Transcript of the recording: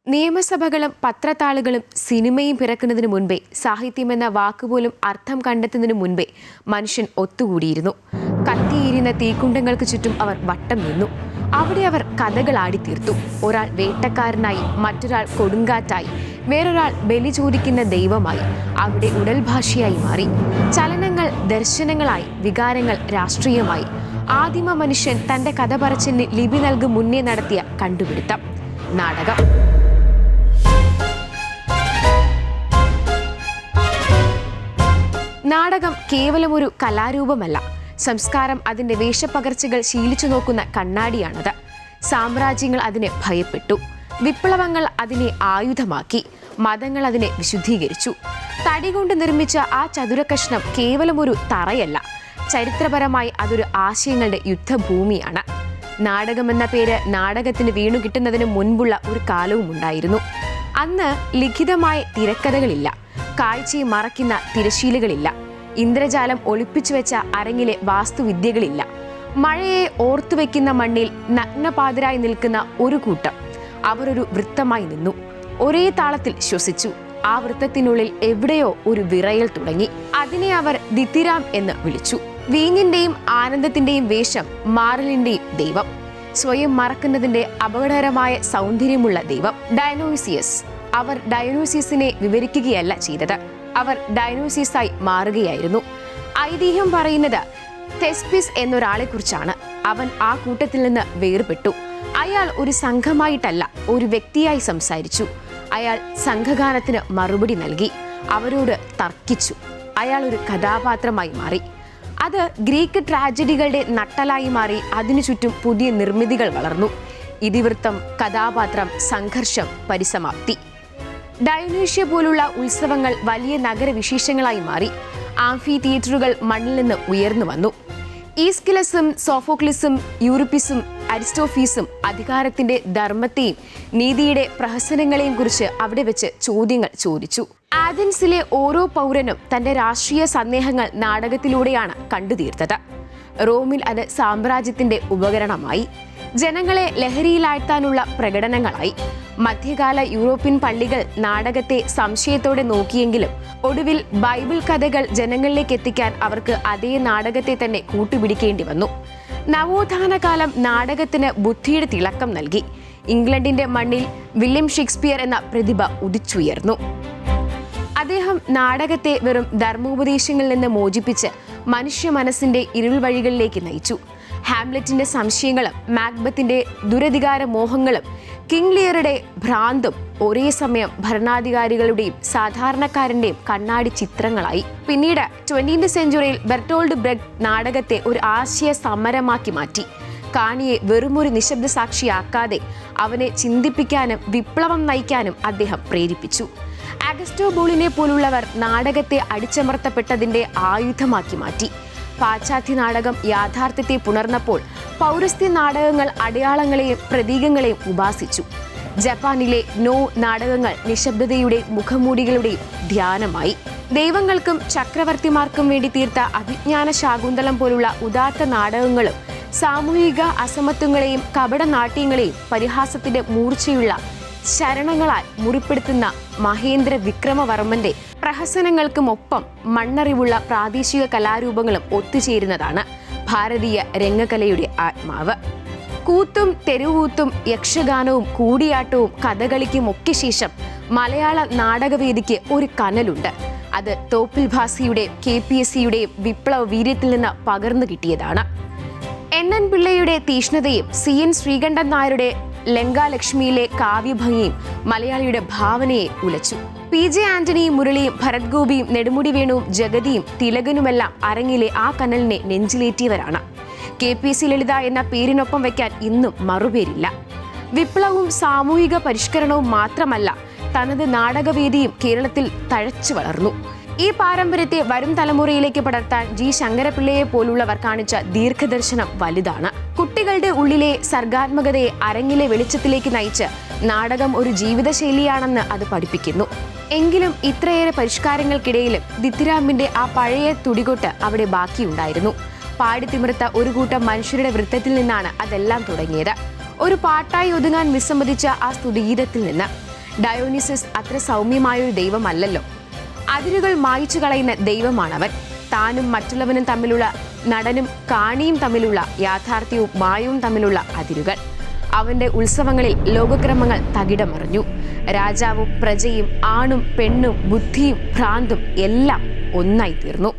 നിയമസഭകളും പത്രത്താളുകളും സിനിമയും പിറക്കുന്നതിന് മുൻപേ, സാഹിത്യമെന്ന വാക്കുപോലും അർത്ഥം കണ്ടെത്തുന്നതിന് മുൻപേ മനുഷ്യൻ ഒത്തുകൂടിയിരുന്നു. കത്തിയിരിക്കുന്ന തീക്കുണ്ടങ്ങൾക്ക് ചുറ്റും അവർ വട്ടം നിന്നു. അവിടെ അവർ കഥകൾ ആടിത്തീർത്തു. ഒരാൾ വേട്ടക്കാരനായി, മറ്റൊരാൾ കൊടുങ്കാറ്റായി, വേറൊരാൾ ബലി ചോദിക്കുന്ന ദൈവമായി. അവിടെ ഉടൽഭാഷയായി മാറി. ചലനങ്ങൾ ദർശനങ്ങളായി, വികാരങ്ങൾ രാഷ്ട്രീയമായി. ആദിമ മനുഷ്യൻ തൻ്റെ കഥ പറച്ചിലിന് ലിപി നൽകും മുന്നേ നടത്തിയ കണ്ടുപിടുത്തം നാടകം. നാടകം കേവലം ഒരു കലാരൂപമല്ല. സംസ്കാരം അതിൻ്റെ വേഷപ്പകർച്ചകൾ ശീലിച്ചു നോക്കുന്ന കണ്ണാടിയാണത്. സാമ്രാജ്യങ്ങൾ അതിനെ ഭയപ്പെട്ടു. വിപ്ലവങ്ങൾ അതിനെ ആയുധമാക്കി. മതങ്ങൾ അതിനെ വിശുദ്ധീകരിച്ചു. തടി കൊണ്ട് നിർമ്മിച്ച ആ ചതുരകഷ്ണം കേവലം ഒരു തറയല്ല. ചരിത്രപരമായി അതൊരു ആശയങ്ങളുടെ യുദ്ധഭൂമിയാണ്. നാടകമെന്ന പേര് നാടകത്തിന് വീണു കിട്ടുന്നതിന് മുൻപുള്ള ഒരു കാലവും ഉണ്ടായിരുന്നു. അന്ന് ലിഖിതമായ തിരക്കഥകളില്ല. കാഴ്ചയെ മറയ്ക്കുന്ന തിരശീലകളില്ല. ഇന്ദ്രജാലം ഒളിപ്പിച്ചു വെച്ച അരങ്ങിലെ വാസ്തുവിദ്യകളില്ല. മഴയെ ഓർത്തുവെക്കുന്ന മണ്ണിൽ നഗ്നപാതരായി നിൽക്കുന്ന ഒരു കൂട്ടം. അവർ ഒരു വൃത്തമായി നിന്നു. ഒരേ താളത്തിൽ ശ്വസിച്ചു. ആ വൃത്തത്തിനുള്ളിൽ എവിടെയോ ഒരു വിറയൽ തുടങ്ങി. അതിനെ അവർ ദിത്തിരാം എന്ന് വിളിച്ചു. വീഞ്ഞിന്റെയും ആനന്ദത്തിന്റെയും വേഷം മാറലിന്റെയും ദൈവം. സ്വയം മറക്കുന്നതിന്റെ അപകടകരമായ സൗന്ദര്യമുള്ള ദൈവം. ഡയനോസിയസ്. അവർ ഡയനോസിയസിനെ വിവരിക്കുകയല്ല ചെയ്തത്. അവർ ഡയനോസിയസായി മാറുകയായിരുന്നു. ഐതിഹ്യം പറയുന്നത് തെസ്പിസ് എന്നൊരാളെ കുറിച്ചാണ്. അവൻ ആ കൂട്ടത്തിൽ നിന്ന് വേർപെട്ടു. അയാൾ ഒരു സംഘമായിട്ടല്ല, ഒരു വ്യക്തിയായി സംസാരിച്ചു. അയാൾ സംഘഗാനത്തിന് മറുപടി നൽകി. അവരോട് തർക്കിച്ചു. അയാൾ ഒരു കഥാപാത്രമായി മാറി. അത് ഗ്രീക്ക് ട്രാജഡികളുടെ നട്ടലായി മാറി. അതിനു ചുറ്റും പുതിയ നിർമ്മിതികൾ വളർന്നു. ഇതിവൃത്തം, കഥാപാത്രം, സംഘർഷം, പരിസമാപ്തി. ഡയോനീഷ്യ പോലുള്ള ഉത്സവങ്ങൾ വലിയ നഗരവിശേഷങ്ങളായി മാറി. ആംഫി തിയേറ്ററുകൾ മണ്ണിൽ നിന്ന് ഉയർന്നു വന്നു. ഈസ്കിലസും സോഫോക്ലിസും യൂറിപ്പിസും അരിസ്റ്റോഫീസും അധികാരത്തിന്റെ ധർമ്മത്തെയും നീതിയുടെ പ്രഹസനങ്ങളെയും കുറിച്ച് അവിടെ വെച്ച് ചോദ്യങ്ങൾ ചോദിച്ചു. ആഥൻസിലെ ഓരോ പൗരനും തന്റെ രാഷ്ട്രീയ സന്ദേഹങ്ങൾ നാടകത്തിലൂടെയാണ് കണ്ടുതീർത്തത്. റോമിൽ അത് സാമ്രാജ്യത്തിന്റെ ഉപകരണമായി. ജനങ്ങളെ ലഹരിയിലാഴ്ത്താനുള്ള പ്രകടനങ്ങളായി. മധ്യകാല യൂറോപ്യൻ പള്ളികൾ നാടകത്തെ സംശയത്തോടെ നോക്കിയെങ്കിലും ഒടുവിൽ ബൈബിൾ കഥകൾ ജനങ്ങളിലേക്ക് എത്തിക്കാൻ അവർക്ക് അതേ നാടകത്തെ തന്നെ കൂട്ടുപിടിക്കേണ്ടി വന്നു. നവോത്ഥാനകാലം നാടകത്തിന് ബുദ്ധിയുടെ തിളക്കം നൽകി. ഇംഗ്ലണ്ടിന്റെ മണ്ണിൽ വില്യം ഷേക്സ്പിയർ എന്ന പ്രതിഭ ഉദിച്ചുയർന്നു. അദ്ദേഹം നാടകത്തെ വെറും ധർമ്മോപദേശങ്ങളിൽ നിന്ന് മോചിപ്പിച്ച് മനുഷ്യ മനസ്സിന്റെ ഇരുൾ വഴികളിലേക്ക് നയിച്ചു. ഹാംലെറ്റിന്റെ സംശയങ്ങളും മാക്ബത്തിന്റെ ദുരധികാര മോഹങ്ങളും കിങ് ലിയറുടെ ഭ്രാന്തും ഒരേ സമയം ഭരണാധികാരികളുടെയും സാധാരണക്കാരന്റെയും കണ്ണാടി ചിത്രങ്ങളായി. പിന്നീട് 20th സെഞ്ച്വറിയിൽ ബെർട്ടോൾഡ് ബ്രെക്റ്റ് നാടകത്തെ ഒരു ആശയ സമരമാക്കി മാറ്റി. കാണിയെ വെറുമൊരു നിശബ്ദ സാക്ഷിയാക്കാതെ അവനെ ചിന്തിപ്പിക്കാനും വിപ്ലവം നയിക്കാനും അദ്ദേഹം പ്രേരിപ്പിച്ചു. അഗസ്റ്റോ ബോളിനെ പോലുള്ളവർ നാടകത്തെ അടിച്ചമർത്തപ്പെട്ടതിന്റെ ആയുധമാക്കി മാറ്റി. പാശ്ചാത്യ നാടകം യാഥാർത്ഥ്യത്തെ പുണർന്നപ്പോൾ പൗരസ്ത്യ നാടകങ്ങൾ അടയാളങ്ങളെയും പ്രതീകങ്ങളെയും ഉപാസിച്ചു. ജപ്പാനിലെ നോ നാടകങ്ങൾ നിശബ്ദതയുടെയും മുഖംമൂടികളുടെയും ധ്യാനമായി. ദൈവങ്ങൾക്കും ചക്രവർത്തിമാർക്കും വേണ്ടി തീർത്ത അഭിജ്ഞാന ശാകുന്തളം പോലുള്ള ഉദാത്ത നാടകങ്ങളും സാമൂഹിക അസമത്വങ്ങളെയും കപടനാട്യങ്ങളെയും പരിഹാസത്തിന്റെ മൂർച്ചയുള്ള ശരണങ്ങളാൽ മുറിപ്പെടുത്തുന്ന മഹേന്ദ്ര വിക്രമവർമ്മന്റെ പ്രഹസനങ്ങൾക്കുമൊപ്പം മണ്ണറിവുള്ള പ്രാദേശിക കലാരൂപങ്ങളും ഒത്തുചേരുന്നതാണ് ഭാരതീയ രംഗകലയുടെ ആത്മാവ്. കൂത്തും തെരുവൂത്തും യക്ഷഗാനവും കൂടിയാട്ടവും കഥകളിക്കും ഒക്കെ ശേഷം മലയാള നാടകവേദിക്ക് ഒരു കനലുണ്ട്. അത് തോപ്പിൽ ഭാസിയുടെയും KPSCയുടെയും വിപ്ലവ വീര്യത്തിൽ നിന്ന് പകർന്നു കിട്ടിയതാണ്. NN പിള്ളയുടെ തീഷ്ണതയും CN ശ്രീകണ്ഠൻ നായരുടെ ലങ്കാലക്ഷ്മിയിലെ കാവ്യഭംഗിയും മലയാളിയുടെ ഭാവനയെ ഉലച്ചു. PJ ആന്റണിയും മുരളിയും ഭരത് ഗോപിയും നെടുമുടി വേണുവും ജഗതിയും തിലകനുമെല്ലാം അരങ്ങിലെ ആ കനലിനെ നെഞ്ചിലേറ്റിയവരാണ്. KPSC ലളിത എന്ന പേരിനൊപ്പം വയ്ക്കാൻ ഇന്നും മറുപേരില്ല. വിപ്ലവവും സാമൂഹിക പരിഷ്കരണവും മാത്രമല്ല, തനത് നാടകവേദിയും കേരളത്തിൽ തഴച്ചു വളർന്നു. ഈ പാരമ്പര്യത്തെ വരും തലമുറയിലേക്ക് പടർത്താൻ G ശങ്കരപിള്ളയെ പോലുള്ളവർ കാണിച്ച ദീർഘദർശനം വലുതാണ്. കുട്ടികളുടെ ഉള്ളിലെ സർഗാത്മകതയെ അരങ്ങിലെ വെളിച്ചത്തിലേക്ക് നയിച്ച് നാടകം ഒരു ജീവിതശൈലിയാണെന്ന് അത് പഠിപ്പിക്കുന്നു. എങ്കിലും ഇത്രയേറെ പരിഷ്കാരങ്ങൾക്കിടയിലും ദിത്തിരാമിന്റെ ആ പഴയ തുടികൊട്ട് അവിടെ ബാക്കിയുണ്ടായിരുന്നു. പാടിത്തിമിർത്ത ഒരു കൂട്ടം മനുഷ്യരുടെ വൃത്തത്തിൽ നിന്നാണ് അതെല്ലാം തുടങ്ങിയത്. ഒരു പാട്ടായി ഒതുങ്ങാൻ വിസമ്മതിച്ച ആ സ്തുതിഗീതത്തിൽ നിന്ന് ഡയോനിസസ് അത്ര സൗമ്യമായൊരു ദൈവമല്ലല്ലോ. അതിരുകൾ മായ്ച്ചു കളയുന്ന ദൈവമാണവൻ. താനും മറ്റുള്ളവനും തമ്മിലുള്ള, നടനും കാണിയും തമ്മിലുള്ള, യാഥാർത്ഥ്യവും മായവും തമ്മിലുള്ള അതിരുകൾ. അവന്റെ ഉത്സവങ്ങളിൽ ലോകക്രമങ്ങൾ തകിടമറിഞ്ഞു. രാജാവും പ്രജയും ആണും പെണ്ണും ബുദ്ധിയും ഭ്രാന്തും എല്ലാം ഒന്നായി തീർന്നു.